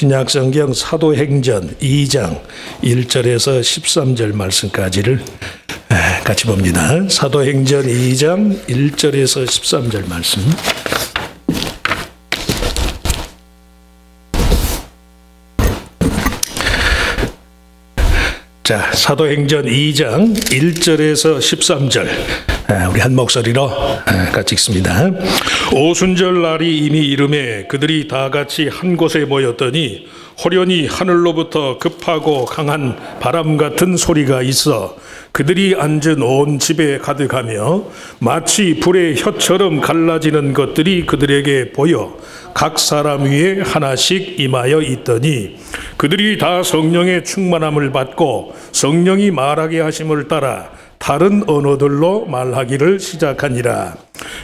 신약성경 사도행전 2장 1절에서 13절 말씀까지를 같이 봅니다. 사도행전 2장 1절에서 13절 말씀. 자, 사도행전 2장 1절에서 13절 우리 한 목소리로 같이 읽습니다. 오순절 날이 이미 이름에 그들이 다 같이 한 곳에 모였더니 호련히 하늘로부터 급하고 강한 바람 같은 소리가 있어 그들이 앉은 온 집에 가득하며 마치 불의 혀처럼 갈라지는 것들이 그들에게 보여 각 사람 위에 하나씩 임하여 있더니 그들이 다 성령의 충만함을 받고 성령이 말하게 하심을 따라 다른 언어들로 말하기를 시작하니라.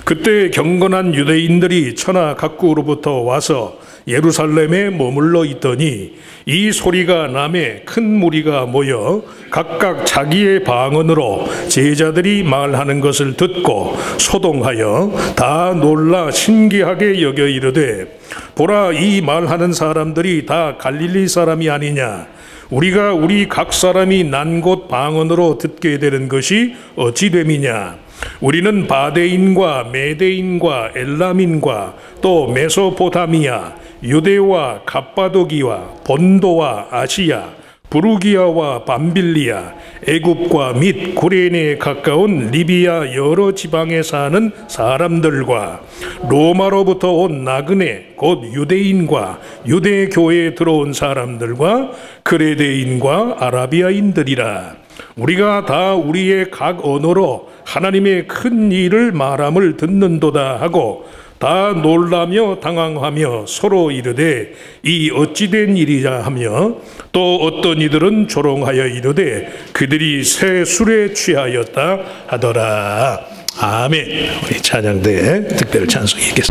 그때 경건한 유대인들이 천하 각국으로부터 와서 예루살렘에 머물러 있더니 이 소리가 남에 큰 무리가 모여 각각 자기의 방언으로 제자들이 말하는 것을 듣고 소동하여 다 놀라 신기하게 여겨 이르되 보라, 이 말하는 사람들이 다 갈릴리 사람이 아니냐? 우리가 우리 각 사람이 난 곳 방언으로 듣게 되는 것이 어찌 됨이냐? 우리는 바데인과 메데인과 엘람인과 또 메소포타미아, 유대와 갑바도기와 본도와 아시아, 부르기아와 밤빌리아, 애굽과 및 구레네에 가까운 리비아 여러 지방에 사는 사람들과 로마로부터 온 나그네 곧 유대인과 유대 교회에 들어온 사람들과 크레데인과 아라비아인들이라. 우리가 다 우리의 각 언어로 하나님의 큰 일을 말함을 듣는도다 하고 다 놀라며 당황하며 서로 이르되 이 어찌된 일이냐 하며 또 어떤 이들은 조롱하여 이르되 그들이 새 술에 취하였다 하더라. 아멘. 우리 찬양대에 특별 찬송이겠습니다.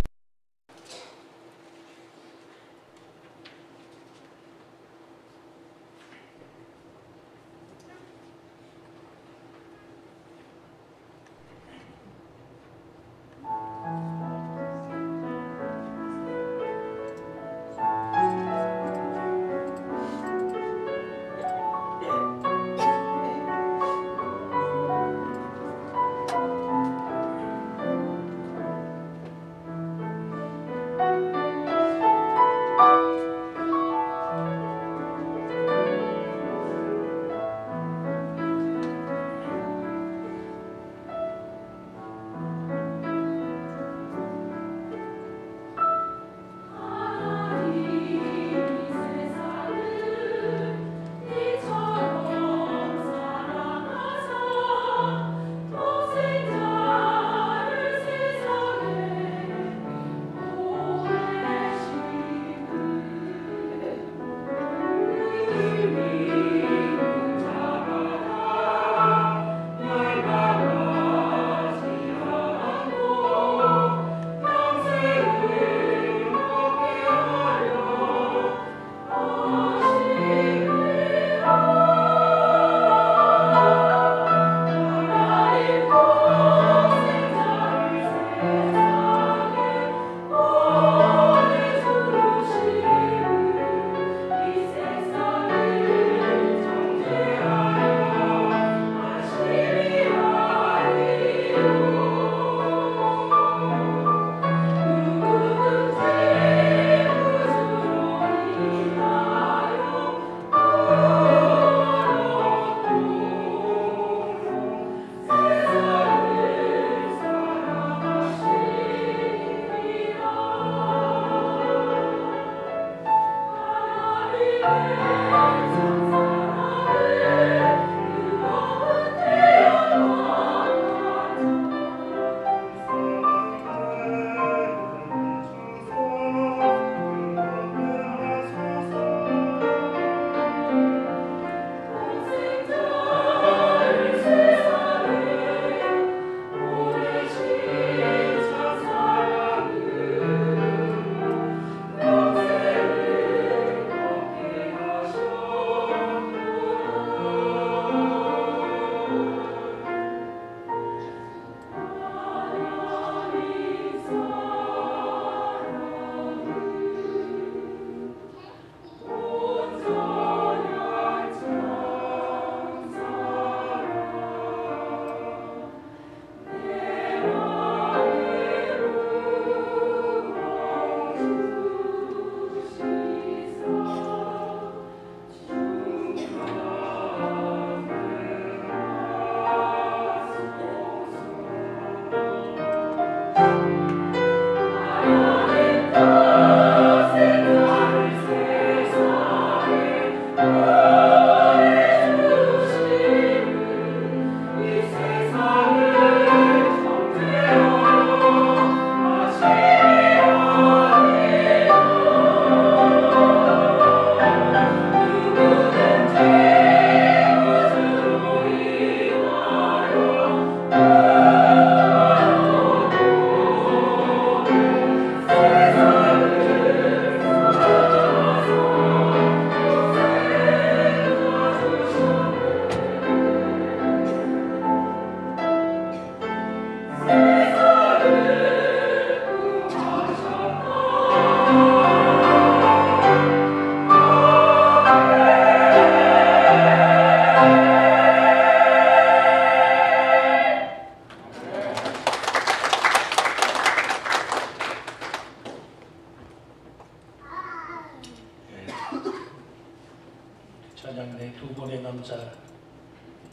찬양대 두 분의 남자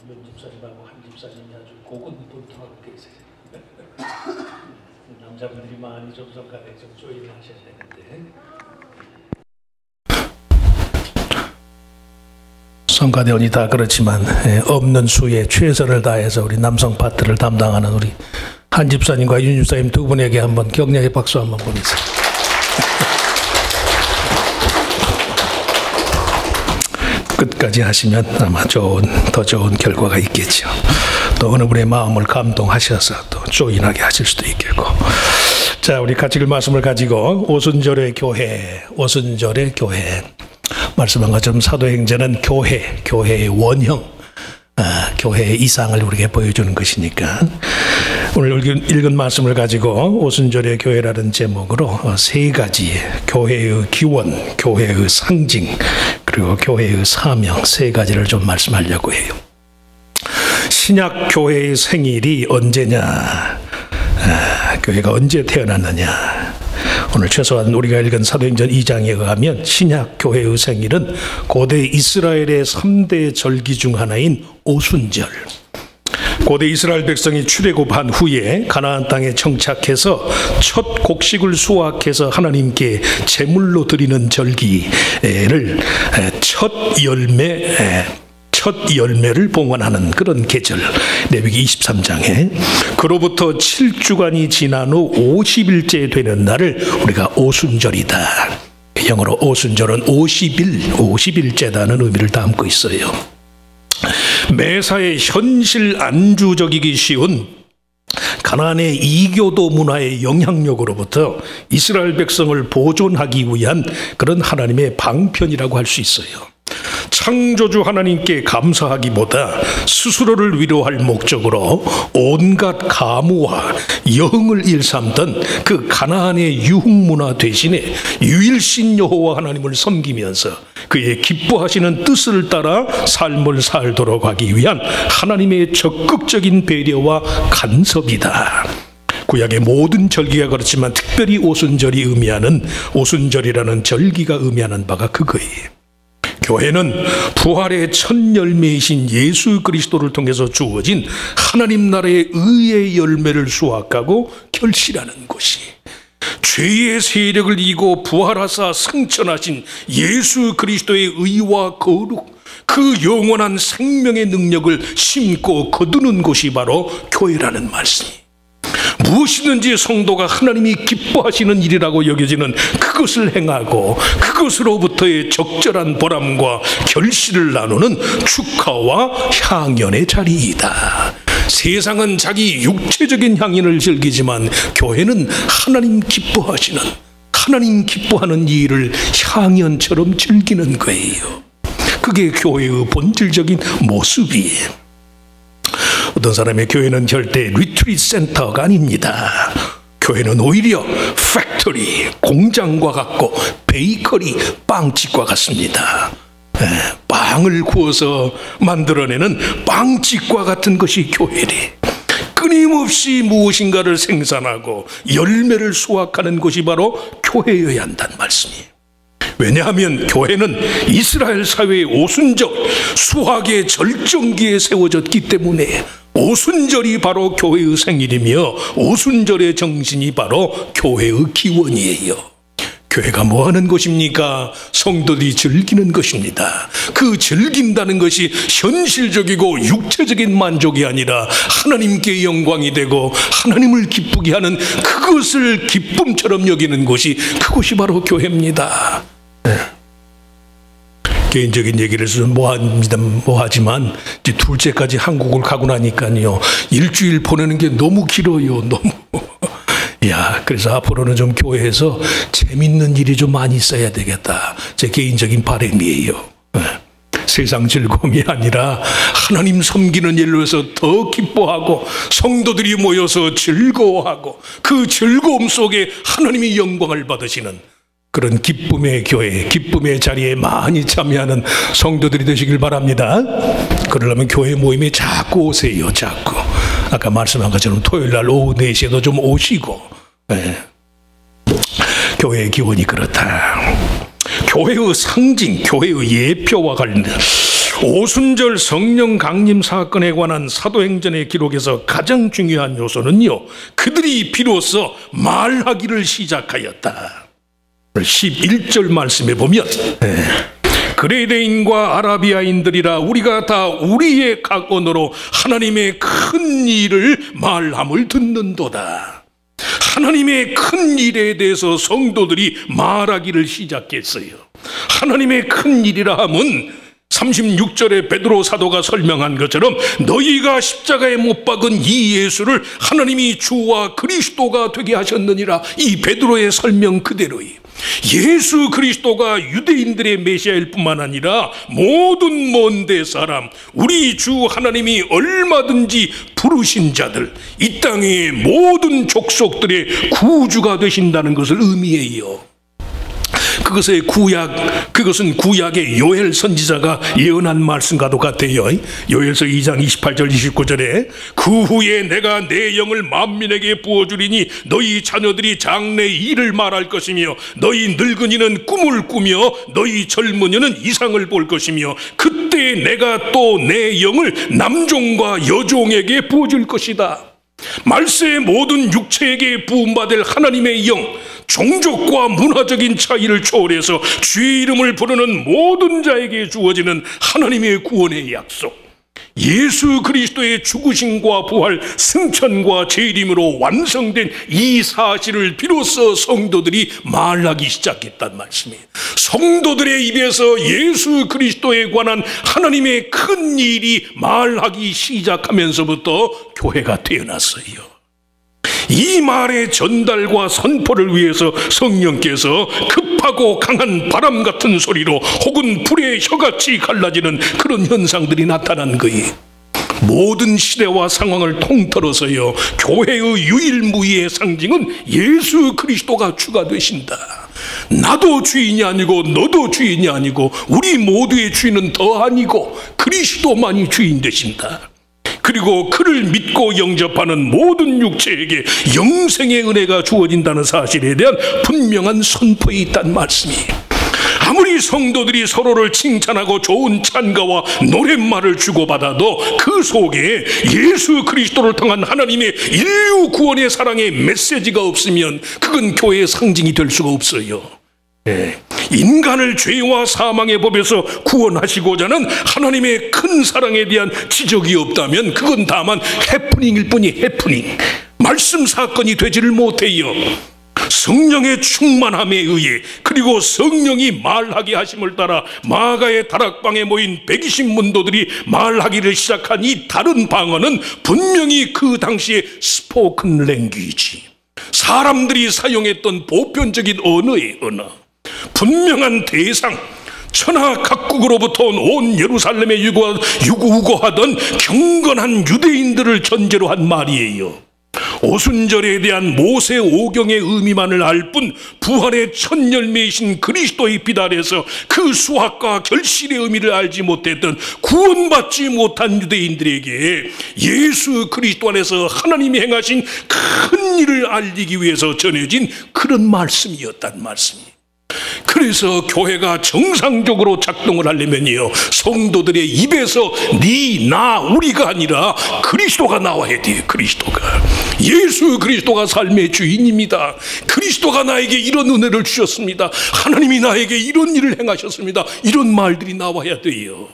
윤 집사님하고 한 집사님이 아주 고군분투하고 계세요. 남자분들이 많이 좀 성가대 좀 조인을 하셔야 되는데 성가대원이 다 그렇지만 없는 수에 최선을 다해서 우리 남성 파트를 담당하는 우리 한 집사님과 윤 집사님 두 분에게 한번 격려의 박수 한번 보내세요. 끝까지 하시면 아마 더 좋은 결과가 있겠죠. 또 어느 분의 마음을 감동하셔서 또 조인하게 하실 수도 있겠고. 자, 우리 같이 그 말씀을 가지고 오순절의 교회, 오순절의 교회. 말씀한 것처럼 사도행전은 교회의 원형, 교회의 이상을 우리에게 보여주는 것이니까 오늘 읽은 말씀을 가지고 오순절의 교회라는 제목으로 세 가지 교회의 기원, 교회의 상징, 그리고 교회의 사명 세 가지를 좀 말씀하려고 해요. 신약 교회의 생일이 언제냐? 교회가 언제 태어났느냐? 오늘 최소한 우리가 읽은 사도행전 2장에 의하면 신약 교회의 생일은 고대 이스라엘의 3대 절기 중 하나인 오순절. 고대 이스라엘 백성이 출애굽한 후에 가나안 땅에 정착해서 첫 곡식을 수확해서 하나님께 제물로 드리는 절기를 첫 열매를 봉헌하는 그런 계절, 레위기 23장에 그로부터 7주간이 지난 후 50일째 되는 날을 우리가 오순절이다. 영어로 오순절은 50일째다는 의미를 담고 있어요. 매사에 현실 안주적이기 쉬운 가나안의 이교도 문화의 영향력으로부터 이스라엘 백성을 보존하기 위한 그런 하나님의 방편이라고 할 수 있어요. 창조주 하나님께 감사하기보다 스스로를 위로할 목적으로 온갖 가무와 여흥을 일삼던 그 가나안의 유흥문화 대신에 유일신 여호와 하나님을 섬기면서 그의 기뻐하시는 뜻을 따라 삶을 살도록 하기 위한 하나님의 적극적인 배려와 간섭이다. 구약의 모든 절기가 그렇지만 특별히 오순절이 의미하는, 오순절이라는 절기가 의미하는 바가 그거예요. 교회는 부활의 첫 열매이신 예수 그리스도를 통해서 주어진 하나님 나라의 의의 열매를 수확하고 결실하는 곳이, 죄의 세력을 이기고 부활하사 승천하신 예수 그리스도의 의와 거룩, 그 영원한 생명의 능력을 심고 거두는 곳이 바로 교회라는 말씀이, 무엇이든지 성도가 하나님이 기뻐하시는 일이라고 여겨지는 그것을 행하고 그것으로부터의 적절한 보람과 결실을 나누는 축하와 향연의 자리이다. 세상은 자기 육체적인 향연을 즐기지만 교회는 하나님 기뻐하는 일을 향연처럼 즐기는 거예요. 그게 교회의 본질적인 모습이에요. 어떤 사람의 교회는 절대 리트리트 센터가 아닙니다. 교회는 오히려 팩토리, 공장과 같고 베이커리, 빵집과 같습니다. 빵을 구워서 만들어내는 빵집과 같은 것이 교회래. 끊임없이 무엇인가를 생산하고 열매를 수확하는 것이 바로 교회여야 한다는 말씀이에요. 왜냐하면 교회는 이스라엘 사회의 오순절, 수확의 절정기에 세워졌기 때문에 오순절이 바로 교회의 생일이며 오순절의 정신이 바로 교회의 기원이에요. 교회가 뭐 하는 곳입니까? 성도들이 즐기는 것입니다. 그 즐긴다는 것이 현실적이고 육체적인 만족이 아니라 하나님께 영광이 되고 하나님을 기쁘게 하는 그것을 기쁨처럼 여기는 곳이, 그것이 바로 교회입니다. 개인적인 얘기를 해서 뭐하지만 이제 둘째까지 한국을 가고 나니까요, 일주일 보내는 게 너무 길어요. 너무. 그래서 앞으로는 좀 교회에서 재밌는 일이 좀 많이 있어야 되겠다. 제 개인적인 바람이에요. 세상 즐거움이 아니라 하나님 섬기는 일로 해서 더 기뻐하고 성도들이 모여서 즐거워하고 그 즐거움 속에 하나님이 영광을 받으시는 그런 기쁨의 교회, 기쁨의 자리에 많이 참여하는 성도들이 되시길 바랍니다. 그러려면 교회 모임에 자꾸 오세요. 자꾸. 아까 말씀한 것처럼 토요일날 오후 4시에도 좀 오시고. 교회의 기원이 그렇다. 교회의 상징, 교회의 예표와 관련된 오순절 성령 강림 사건에 관한 사도행전의 기록에서 가장 중요한 요소는요, 그들이 비로소 말하기를 시작하였다. 11절 말씀에 보면 그레데인과 아라비아인들이라 우리가 다 우리의 각 언어로 하나님의 큰 일을 말함을 듣는도다. 하나님의 큰 일에 대해서 성도들이 말하기를 시작했어요. 하나님의 큰 일이라 함은 36절에 베드로 사도가 설명한 것처럼 너희가 십자가에 못 박은 이 예수를 하나님이 주와 그리스도가 되게 하셨느니라. 이 베드로의 설명 그대로예요. 예수 그리스도가 유대인들의 메시아일 뿐만 아니라 모든 먼데 사람, 우리 주 하나님이 얼마든지 부르신 자들, 이 땅의 모든 족속들의 구주가 되신다는 것을 의미해요. 그것은 구약의 요엘 선지자가 예언한 말씀과도 같아요. 요엘서 2장 28절 29절에 그 후에 내가 내 영을 만민에게 부어주리니 너희 자녀들이 장래 일을 말할 것이며 너희 늙은이는 꿈을 꾸며 너희 젊은이는 이상을 볼 것이며 그때 내가 또 내 영을 남종과 여종에게 부어줄 것이다. 말세의 모든 육체에게 부음받을 하나님의 영, 종족과 문화적인 차이를 초월해서 주의 이름을 부르는 모든 자에게 주어지는 하나님의 구원의 약속, 예수 그리스도의 죽으심과 부활, 승천과 재림으로 완성된 이 사실을 비로소 성도들이 말하기 시작했단 말씀이에요. 성도들의 입에서 예수 그리스도에 관한 하나님의 큰 일이 말하기 시작하면서부터 교회가 태어났어요. 이 말의 전달과 선포를 위해서 성령께서 급하고 강한 바람 같은 소리로 혹은 불의 혀같이 갈라지는 그런 현상들이 나타난 거예요. 모든 시대와 상황을 통틀어서요, 교회의 유일무이의 상징은 예수 그리스도가 주가 되신다. 나도 주인이 아니고 너도 주인이 아니고 우리 모두의 주인은 더 아니고 그리스도만이 주인 되신다. 그리고 그를 믿고 영접하는 모든 육체에게 영생의 은혜가 주어진다는 사실에 대한 분명한 선포에 있다는 말씀이에요. 아무리 성도들이 서로를 칭찬하고 좋은 찬가와 노랫말을 주고받아도 그 속에 예수 그리스도를 통한 하나님의 인류 구원의 사랑의 메시지가 없으면 그건 교회의 상징이 될 수가 없어요. 인간을 죄와 사망의 법에서 구원하시고자 하는 하나님의 큰 사랑에 대한 지적이 없다면 그건 다만 해프닝일 뿐이 해프닝, 말씀 사건이 되지를 못해요. 성령의 충만함에 의해 그리고 성령이 말하게 하심을 따라 마가의 다락방에 모인 120문도들이 말하기를 시작한 이 다른 방언은 분명히 그 당시의 스포큰 랭귀지, 사람들이 사용했던 보편적인 언어의 언어, 분명한 대상, 천하 각국으로부터 온 예루살렘에 유구하던 경건한 유대인들을 전제로 한 말이에요. 오순절에 대한 모세 오경의 의미만을 알 뿐 부활의 첫 열매이신 그리스도의 비달에서 그 수학과 결실의 의미를 알지 못했던 구원받지 못한 유대인들에게 예수 그리스도 안에서 하나님이 행하신 큰 일을 알리기 위해서 전해진 그런 말씀이었단 말씀이에요. 그래서 교회가 정상적으로 작동을 하려면요, 성도들의 입에서 니, 나, 우리가 아니라 그리스도가 나와야 돼요. 그리스도가, 예수 그리스도가 삶의 주인입니다. 그리스도가 나에게 이런 은혜를 주셨습니다. 하나님이 나에게 이런 일을 행하셨습니다. 이런 말들이 나와야 돼요.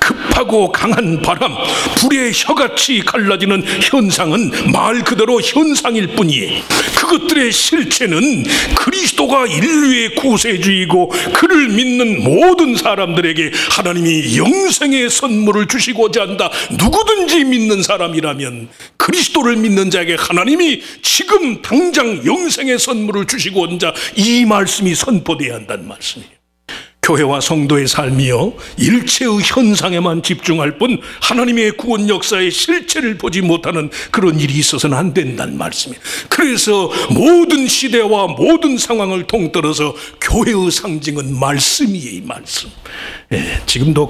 급하고 강한 바람, 불의 혀같이 갈라지는 현상은 말 그대로 현상일 뿐이에요. 그것들의 실체는 그리스도가 인류의 구세주이고 그를 믿는 모든 사람들에게 하나님이 영생의 선물을 주시고자 한다. 누구든지 믿는 사람이라면 그리스도를 믿는 자에게 하나님이 지금 당장 영생의 선물을 주시고자 한다. 이 말씀이 선포되어야 한다는 말씀이에요. 교회와 성도의 삶이요, 일체의 현상에만 집중할 뿐 하나님의 구원 역사의 실체를 보지 못하는 그런 일이 있어서는 안 된다는 말씀이에요. 그래서 모든 시대와 모든 상황을 통틀어서 교회의 상징은 말씀이에요. 이 말씀. 지금도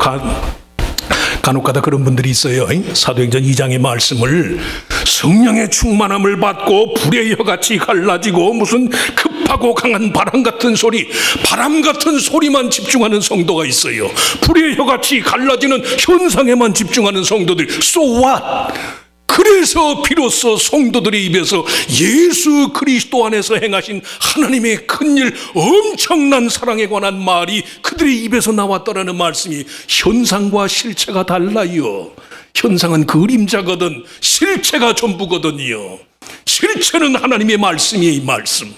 간혹가다 그런 분들이 있어요. 사도행전 2장의 말씀을 성령의 충만함을 받고 불의 혀같이 갈라지고 무슨 급하고 강한 바람 같은 소리, 바람 같은 소리만 집중하는 성도가 있어요. 불의 혀같이 갈라지는 현상에만 집중하는 성도들. So what? 그래서 비로소 성도들의 입에서 예수 그리스도 안에서 행하신 하나님의 큰일, 엄청난 사랑에 관한 말이 그들의 입에서 나왔다라는 말씀이, 현상과 실체가 달라요. 현상은 그림자거든 실체가 전부거든요. 실체는 하나님의 말씀이에요. 이 말씀.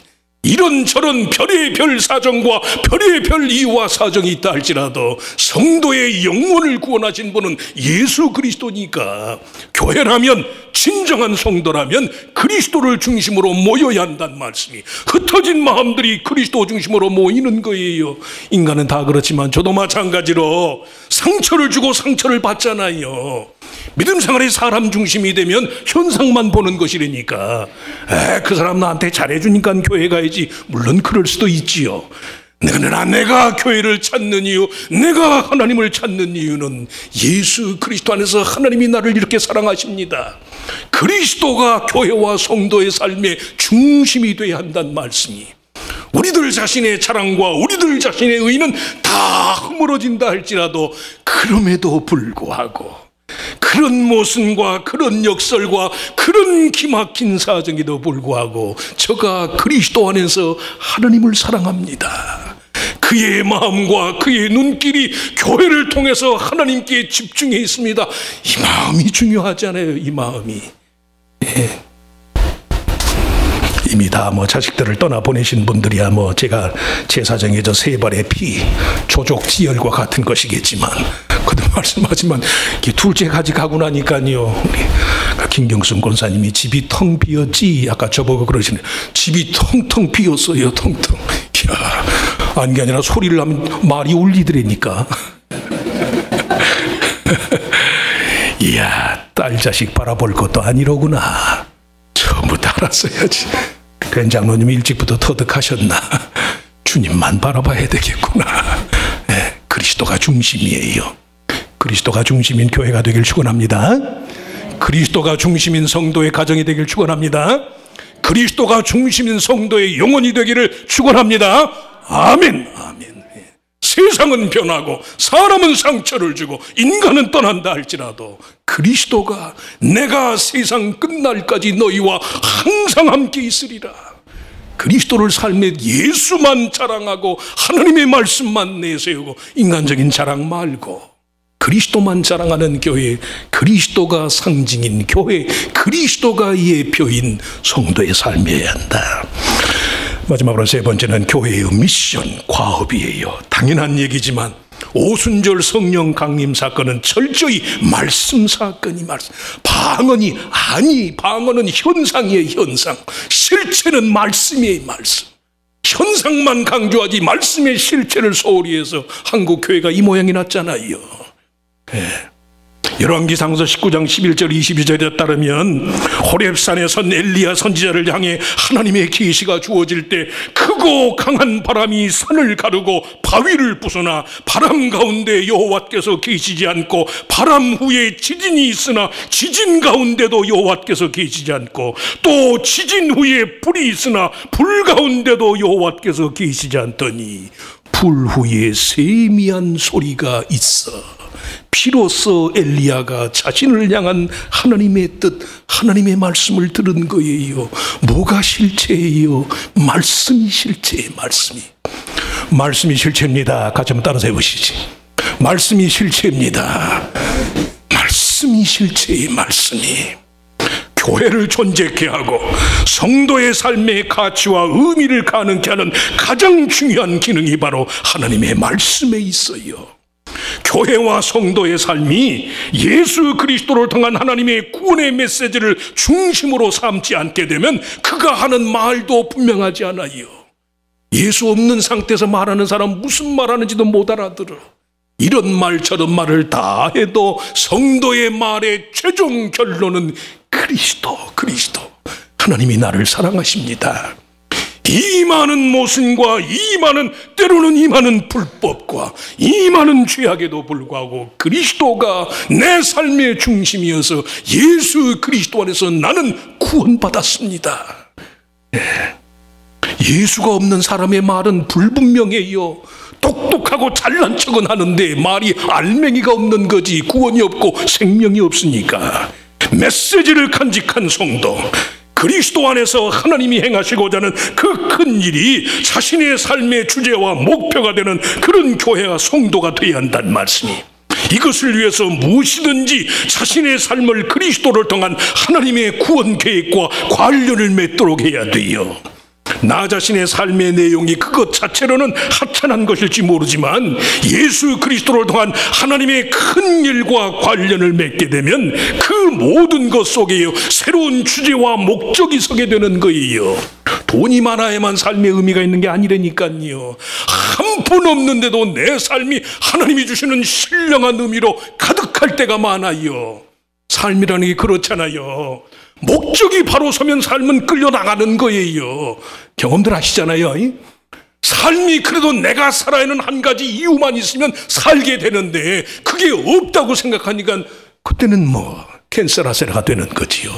이런저런 별의 별 사정과 별의 별 이유와 사정이 있다 할지라도 성도의 영혼을 구원하신 분은 예수 그리스도니까, 교회라면, 진정한 성도라면 그리스도를 중심으로 모여야 한다는 말씀이, 흩어진 마음들이 그리스도 중심으로 모이는 거예요. 인간은 다 그렇지만 저도 마찬가지로 상처를 주고 상처를 받잖아요. 믿음 생활이 사람 중심이 되면 현상만 보는 것이라니까, 그 사람 나한테 잘해주니까 교회 가야지. 물론 그럴 수도 있지요. 내가 교회를 찾는 이유, 내가 하나님을 찾는 이유는 예수 그리스도 안에서 하나님이 나를 이렇게 사랑하십니다. 그리스도가 교회와 성도의 삶의 중심이 되어야 한다는 말씀이, 우리들 자신의 자랑과 우리들 자신의 의는 다 허물어진다 할지라도 그럼에도 불구하고 그런 모순과 그런 역설과 그런 기막힌 사정에도 불구하고 저가 그리스도 안에서 하나님을 사랑합니다. 그의 마음과 그의 눈길이 교회를 통해서 하나님께 집중해 있습니다. 이 마음이 중요하잖아요. 이 마음이. 이미 다 자식들을 떠나 보내신 분들이야 제가 제사정에 저 세 발의 피, 조족지혈과 같은 것이겠지만, 그도 말씀하지만 둘째 가지 가고 나니까요, 우리 김경순 권사님이 집이 텅 비었지, 아까 저보고 그러시네. 집이 텅텅 비었어요. 텅텅. 이야, 아닌 게 아니라 소리를 하면 말이 울리더라니까. 이야, 딸 자식 바라볼 것도 아니로구나. 전부 다 알았어야지. 된 장로님이 일찍부터 터득하셨나. 주님만 바라봐야 되겠구나. 그리스도가 중심이에요. 그리스도가 중심인 교회가 되길 축원합니다. 그리스도가 중심인 성도의 가정이 되길 축원합니다. 그리스도가 중심인 성도의 영혼이 되기를 축원합니다. 아멘. 아멘. 세상은 변하고 사람은 상처를 주고 인간은 떠난다 할지라도 그리스도가 내가 세상 끝날까지 너희와 항상 함께 있으리라. 그리스도를 삶에 예수만 자랑하고 하나님의 말씀만 내세우고 인간적인 자랑 말고 그리스도만 자랑하는 교회, 그리스도가 상징인 교회, 그리스도가 예표인 성도의 삶이어야 한다. 마지막으로 세 번째는 교회의 미션, 과업이에요. 당연한 얘기지만 오순절 성령 강림 사건은 철저히 말씀 사건이 방언이 방언은 현상이에요. 현상. 실체는 말씀이에요. 말씀. 현상만 강조하지 말씀의 실체를 소홀히 해서 한국 교회가 이 모양이 났잖아요. 열왕기상서 19장 11절 22절에 따르면 호렙산에 선 엘리야 선지자를 향해 하나님의 계시가 주어질 때 크고 강한 바람이 산을 가르고 바위를 부수나 바람 가운데 여호와께서 계시지 않고 바람 후에 지진이 있으나 지진 가운데도 여호와께서 계시지 않고 또 지진 후에 불이 있으나 불 가운데도 여호와께서 계시지 않더니 불 후에 세미한 소리가 있어. 비로소 엘리야가 자신을 향한 하나님의 뜻, 하나님의 말씀을 들은 거예요. 뭐가 실체예요? 말씀이 실체예요. 말씀이 실체입니다. 같이 한번 따라서 해보시지. 말씀이 실체입니다. 말씀이 실체예요. 말씀이 교회를 존재케 하고 성도의 삶의 가치와 의미를 가능케 하는 가장 중요한 기능이 바로 하나님의 말씀에 있어요. 교회와 성도의 삶이 예수 그리스도를 통한 하나님의 구원의 메시지를 중심으로 삼지 않게 되면 그가 하는 말도 분명하지 않아요. 예수 없는 상태에서 말하는 사람 무슨 말하는지도 못 알아들어. 이런 말 저런 말을 다 해도 성도의 말의 최종 결론은 그리스도. 하나님이 나를 사랑하십니다. 이 많은 모순과 때로는 이 많은 불법과 이 많은 죄악에도 불구하고 그리스도가 내 삶의 중심이어서 예수 그리스도 안에서 나는 구원받았습니다. 예수가 없는 사람의 말은 불분명해요. 똑똑하고 잘난 척은 하는데 말이 알맹이가 없는 거지, 구원이 없고 생명이 없으니까. 메시지를 간직한 성도, 그리스도 안에서 하나님이 행하시고자 하는 그 큰 일이 자신의 삶의 주제와 목표가 되는 그런 교회와 성도가 되어야 한다는 말씀이, 이것을 위해서 무엇이든지 자신의 삶을 그리스도를 통한 하나님의 구원 계획과 관련을 맺도록 해야 돼요. 나 자신의 삶의 내용이 그것 자체로는 하찮은 것일지 모르지만 예수 그리스도를 통한 하나님의 큰 일과 관련을 맺게 되면 그 모든 것 속에 새로운 주제와 목적이 서게 되는 거예요. 돈이 많아야만 삶의 의미가 있는 게 아니라니까요. 한 푼 없는데도 내 삶이 하나님이 주시는 신령한 의미로 가득할 때가 많아요. 삶이라는 게 그렇잖아요. 목적이 바로 서면 삶은 끌려나가는 거예요. 경험들 하시잖아요. 삶이 그래도 내가 살아야 하는 한 가지 이유만 있으면 살게 되는데 그게 없다고 생각하니까 그때는 뭐 캔서라세라가 되는 거지요.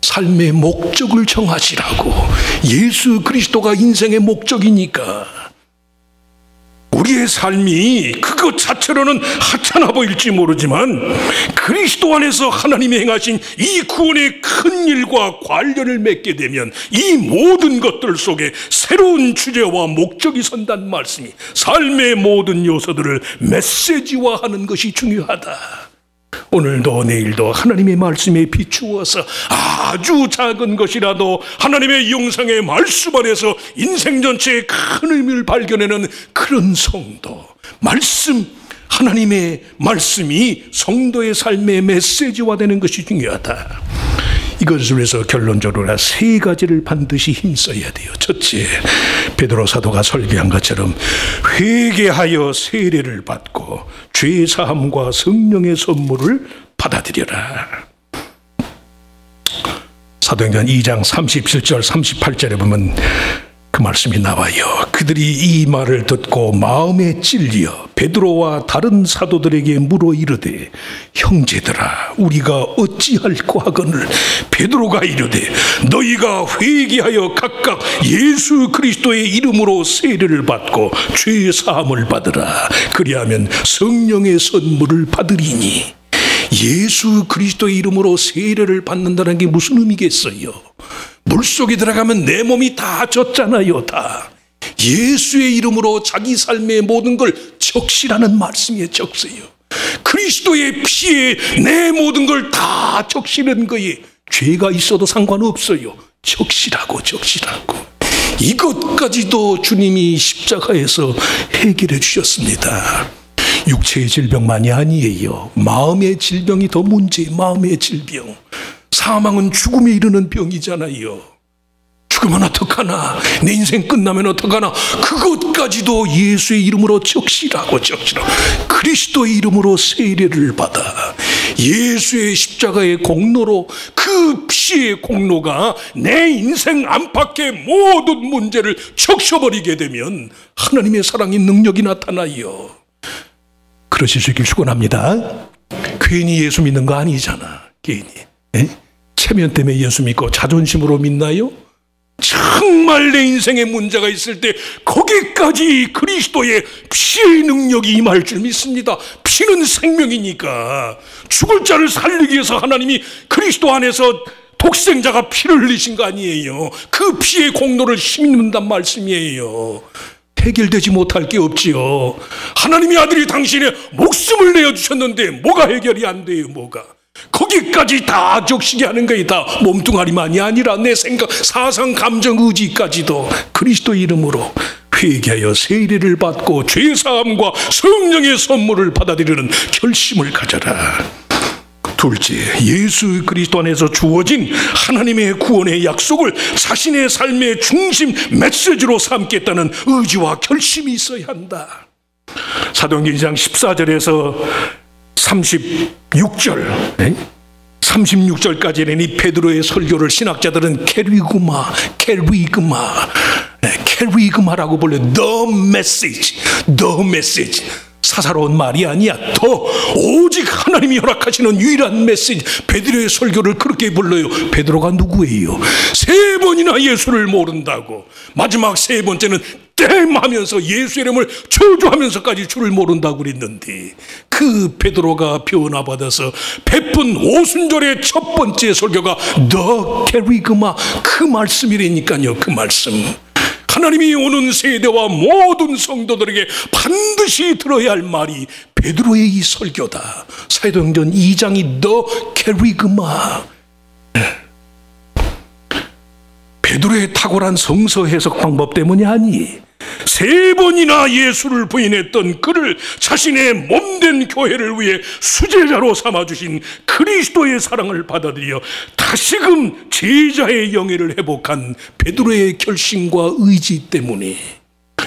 삶의 목적을 정하시라고. 예수 그리스도가 인생의 목적이니까. 우리의 삶이 그것 자체로는 하찮아 보일지 모르지만 그리스도 안에서 하나님이 행하신 이 구원의 큰 일과 관련을 맺게 되면 이 모든 것들 속에 새로운 주제와 목적이 선다는 말씀이, 삶의 모든 요소들을 메시지화하는 것이 중요하다. 오늘도 내일도 하나님의 말씀에 비추어서 아주 작은 것이라도 하나님의 영상의 말씀 안에서 인생 전체의 큰 의미를 발견하는 그런 성도, 말씀, 하나님의 말씀이 성도의 삶의 메시지화 되는 것이 중요하다. 이것을 위해서 결론적으로 세 가지를 반드시 힘써야 돼요. 첫째, 베드로 사도가 설교한 것처럼 회개하여 세례를 받고 죄사함과 성령의 선물을 받아들여라. 사도행전 2장 37절 38절에 보면 그 말씀이 나와요. 그들이 이 말을 듣고 마음에 찔려 베드로와 다른 사도들에게 물어 이르되, 형제들아 우리가 어찌할꼬 하거늘. 베드로가 이르되, 너희가 회개하여 각각 예수 그리스도의 이름으로 세례를 받고 죄 사함을 받으라. 그리하면 성령의 선물을 받으리니. 예수 그리스도의 이름으로 세례를 받는다는 게 무슨 의미겠어요? 물속에 들어가면 내 몸이 다 젖잖아요. 다 예수의 이름으로 자기 삶의 모든 걸 적시라는 말씀이에요. 적세요. 그리스도의 피에 내 모든 걸 다 적시는 거예요. 죄가 있어도 상관없어요. 적시라고, 적시라고. 이것까지도 주님이 십자가에서 해결해 주셨습니다. 육체의 질병만이 아니에요. 마음의 질병이 더 문제예요. 마음의 질병. 사망은 죽음에 이르는 병이잖아요. 죽으면 어떡하나, 내 인생 끝나면 어떡하나, 그것까지도 예수의 이름으로 적시라고, 적시라고. 그리스도의 이름으로 세례를 받아 예수의 십자가의 공로로, 그 피의 공로가 내 인생 안팎의 모든 문제를 적셔버리게 되면 하나님의 사랑의 능력이 나타나요. 그러실 수 있길 축원합니다. 괜히 예수 믿는 거 아니잖아. 괜히 체면 때문에 예수 믿고 자존심으로 믿나요? 정말 내 인생에 문제가 있을 때 거기까지 그리스도의 피의 능력이 임할 줄 믿습니다. 피는 생명이니까. 죽을 자를 살리기 위해서 하나님이 그리스도 안에서 독생자가 피를 흘리신 거 아니에요. 그 피의 공로를 힘입는단 말씀이에요. 해결되지 못할 게 없지요. 하나님의 아들이 당신의 목숨을 내어주셨는데 뭐가 해결이 안 돼요. 뭐가. 거기까지 다 적시게 하는 거예요. 다 몸뚱아리만이 아니라 내 생각, 사상, 감정, 의지까지도 그리스도 이름으로 회개하여 세례를 받고 죄사함과 성령의 선물을 받아들이는 결심을 가져라. 둘째, 예수 그리스도 안에서 주어진 하나님의 구원의 약속을 자신의 삶의 중심 메시지로 삼겠다는 의지와 결심이 있어야 한다. 사도행전 2장 14절에서 36절까지는 이 베드로의 설교를 신학자들은 캐리그마라고 불러요. The message. 사사로운 말이 아니야. 더 오직 하나님이 허락하시는 유일한 메시지. 베드로의 설교를 그렇게 불러요. 베드로가 누구예요? 3번이나 예수를 모른다고. 마지막 3번째는 땜 하면서 예수 이름을 저주하면서까지 주를 모른다고 그랬는데, 그 베드로가 변화받아서 베푼 오순절의 첫 번째 설교가 더 캐리그마, 그 말씀이라니까요. 그 말씀. 하나님이 오는 세대와 모든 성도들에게 반드시 들어야 할 말이 베드로의 이 설교다. 사도행전 2장이 더 캐리그마. 베드로의 탁월한 성서 해석 방법 때문이 아니, 3번이나 예수를 부인했던 그를 자신의 몸된 교회를 위해 수제자로 삼아주신 그리스도의 사랑을 받아들여 다시금 제자의 영예를 회복한 베드로의 결심과 의지 때문에,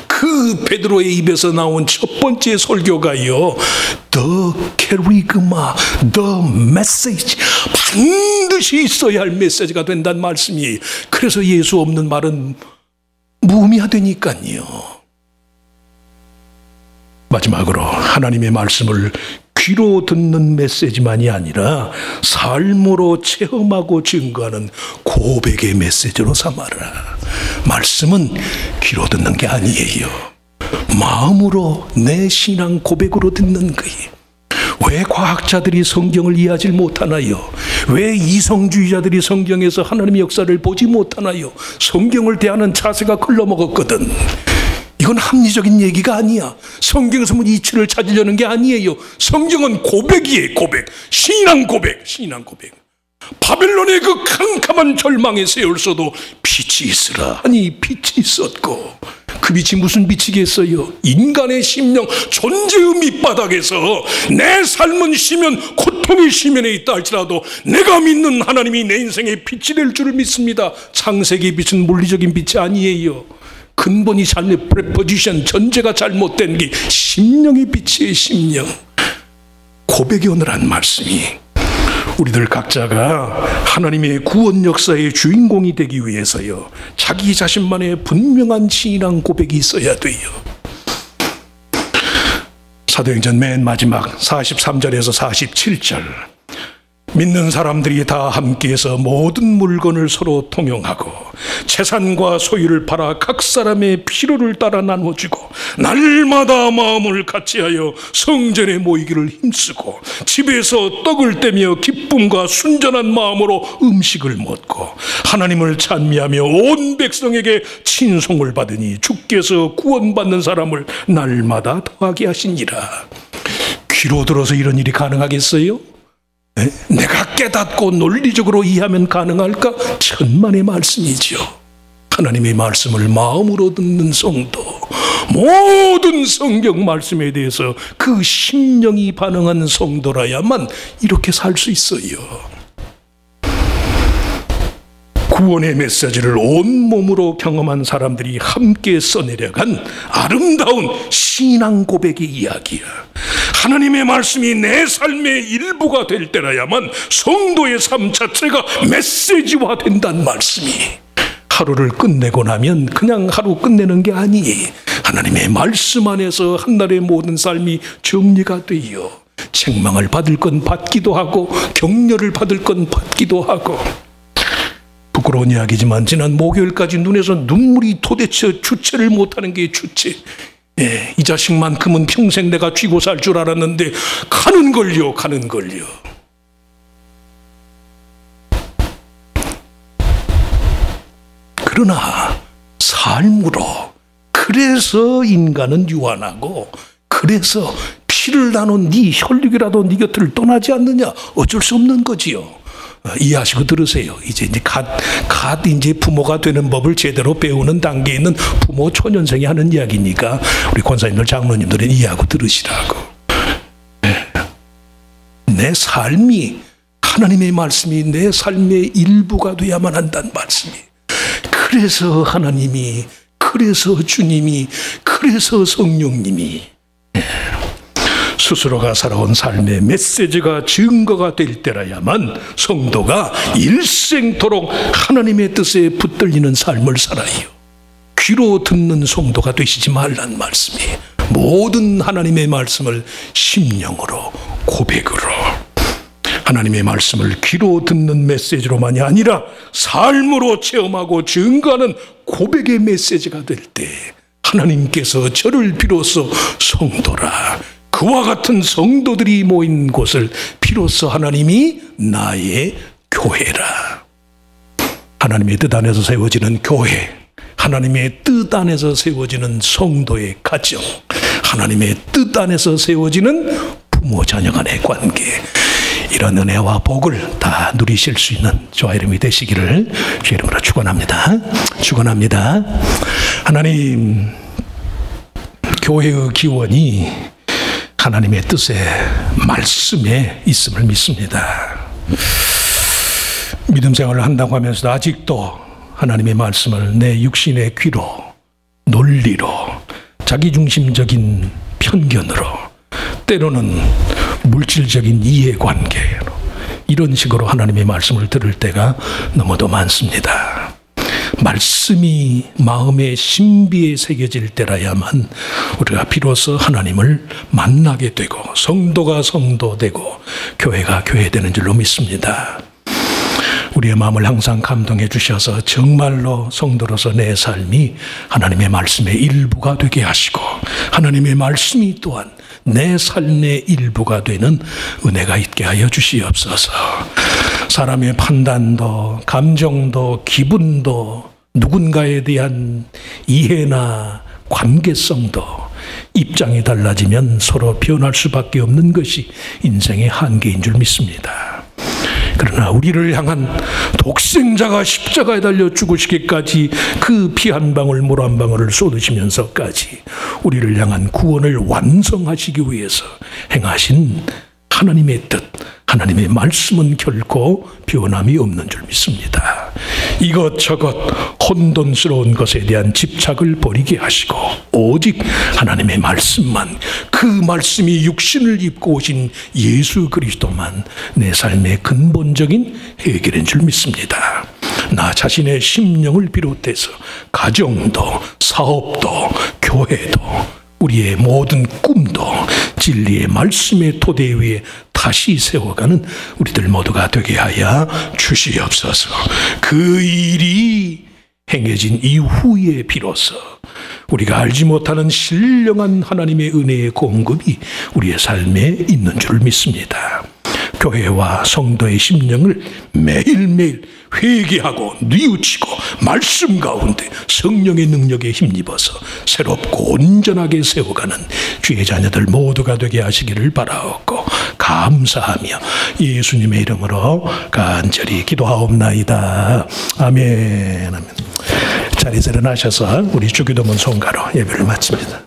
그 베드로의 입에서 나온 첫 번째 설교가요, 더 캐리그마, 더 메시지, 반드시 있어야 할 메시지가 된다는 말씀이. 그래서 예수 없는 말은 무의미하다니까요. 마지막으로 하나님의 말씀을 귀로 듣는 메시지만이 아니라 삶으로 체험하고 증거하는 고백의 메시지로 삼아라. 말씀은 귀로 듣는 게 아니에요. 마음으로 내 신앙 고백으로 듣는 거예요. 왜 과학자들이 성경을 이해하지 못하나요? 왜 이성주의자들이 성경에서 하나님의 역사를 보지 못하나요? 성경을 대하는 자세가 글러먹었거든. 이건 합리적인 얘기가 아니야. 성경에서 뭐 이치를 찾으려는 게 아니에요. 성경은 고백이에요. 고백. 신앙 고백. 신앙 고백. 바벨론의 그 캄캄한 절망의 세월서도 빛이 있으라 하니 빛이 있었고, 그 빛이 무슨 빛이겠어요? 인간의 심령, 존재의 밑바닥에서 내 삶은 심연, 고통의 심연에 있다 할지라도 내가 믿는 하나님이 내 인생의 빛이 될 줄을 믿습니다. 창세기의 빛은 물리적인 빛이 아니에요. 근본이 잘못, 프레포지션, 전제가 잘못된 게 심령의 빛이에요. 심령. 고백이 오늘한 말씀이, 우리들 각자가 하나님의 구원 역사의 주인공이 되기 위해서요, 자기 자신만의 분명한 신앙 고백이 있어야 돼요. 사도행전 맨 마지막 43절에서 47절, 믿는 사람들이 다 함께해서 모든 물건을 서로 통용하고 재산과 소유를 팔아 각 사람의 필요를 따라 나눠주고 날마다 마음을 같이하여 성전에 모이기를 힘쓰고 집에서 떡을 떼며 기쁨과 순전한 마음으로 음식을 먹고 하나님을 찬미하며 온 백성에게 친송을 받으니 주께서 구원받는 사람을 날마다 더하게 하시니라. 귀로 들어서 이런 일이 가능하겠어요? 내가 깨닫고 논리적으로 이해하면 가능할까? 천만의 말씀이죠. 하나님의 말씀을 마음으로 듣는 성도, 모든 성경 말씀에 대해서 그 심령이 반응하는 성도라야만 이렇게 살 수 있어요. 구원의 메시지를 온몸으로 경험한 사람들이 함께 써내려간 아름다운 신앙 고백의 이야기야. 하나님의 말씀이 내 삶의 일부가 될 때라야만 성도의 삶 자체가 메시지화 된다는 말씀이. 하루를 끝내고 나면 그냥 하루 끝내는 게 아니에요. 하나님의 말씀 안에서 한날의 모든 삶이 정리가 돼요. 책망을 받을 건 받기도 하고 격려를 받을 건 받기도 하고. 부끄러운 이야기지만 지난 목요일까지 눈에서 눈물이 도대체 주체를 못하는 게 주체. 이 자식만큼은 평생 내가 쥐고 살 줄 알았는데 가는걸요. 그러나 삶으로, 그래서 인간은 유한하고, 그래서 피를 나눈 네 혈육이라도 네 곁을 떠나지 않느냐. 어쩔 수 없는 거지요. 이해하시고 들으세요. 이제 이제 부모가 되는 법을 제대로 배우는 단계에 있는 부모 초년생이 하는 이야기니까 우리 권사님들, 장로님들은 이해하고 들으시라고. 내 삶이, 하나님의 말씀이 내 삶의 일부가 돼야만 한다는 말씀이. 그래서 하나님이, 그래서 주님이, 그래서 성령님이 스스로가 살아온 삶의 메시지가 증거가 될 때라야만 성도가 일생토록 하나님의 뜻에 붙들리는 삶을 살아요. 귀로 듣는 성도가 되시지 말란 말씀이에요. 모든 하나님의 말씀을 심령으로 고백으로 하나님의 말씀을 귀로 듣는 메시지로만이 아니라 삶으로 체험하고 증거하는 고백의 메시지가 될 때 하나님께서 저를 비로소 성도라, 그와 같은 성도들이 모인 곳을 비로소 하나님이 나의 교회라, 하나님의 뜻 안에서 세워지는 교회, 하나님의 뜻 안에서 세워지는 성도의 가정, 하나님의 뜻 안에서 세워지는 부모 자녀 간의 관계, 이런 은혜와 복을 다 누리실 수 있는 저와 이름이 되시기를 주의 이름으로 축원합니다. 축원합니다. 하나님, 교회의 기원이 하나님의 뜻에 말씀에 있음을 믿습니다. 믿음 생활을 한다고 하면서도 아직도 하나님의 말씀을 내 육신의 귀로, 논리로, 자기중심적인 편견으로, 때로는 물질적인 이해관계로 이런 식으로 하나님의 말씀을 들을 때가 너무도 많습니다. 말씀이 마음의 신비에 새겨질 때라야만 우리가 비로소 하나님을 만나게 되고 성도가 성도되고 교회가 교회되는 줄로 믿습니다. 우리의 마음을 항상 감동해 주셔서 정말로 성도로서 내 삶이 하나님의 말씀의 일부가 되게 하시고 하나님의 말씀이 또한 내 삶의 일부가 되는 은혜가 있게 하여 주시옵소서. 사람의 판단도 감정도 기분도 누군가에 대한 이해나 관계성도 입장이 달라지면 서로 변할 수밖에 없는 것이 인생의 한계인 줄 믿습니다. 그러나 우리를 향한 독생자가 십자가에 달려 죽으시기까지 그 피 한 방울 물 한 방울을 쏟으시면서까지 우리를 향한 구원을 완성하시기 위해서 행하신 하나님의 뜻, 하나님의 말씀은 결코 변함이 없는 줄 믿습니다. 이것저것 혼돈스러운 것에 대한 집착을 버리게 하시고 오직 하나님의 말씀만, 그 말씀이 육신을 입고 오신 예수 그리스도만 내 삶의 근본적인 해결인 줄 믿습니다. 나 자신의 심령을 비롯해서 가정도, 사업도, 교회도, 우리의 모든 꿈도 진리의 말씀의 토대 위에 다시 세워가는 우리들 모두가 되게 하여 주시옵소서. 그 일이 행해진 이후에 비로소 우리가 알지 못하는 신령한 하나님의 은혜의 공급이 우리의 삶에 있는 줄 믿습니다. 교회와 성도의 심령을 매일매일 회개하고 뉘우치고 말씀 가운데 성령의 능력에 힘입어서 새롭고 온전하게 세워가는 주의 자녀들 모두가 되게 하시기를 바라옵고 감사하며 예수님의 이름으로 간절히 기도하옵나이다. 아멘. 아멘. 자리에서 일어나셔서 우리 주기도문 송가로 예배를 마칩니다.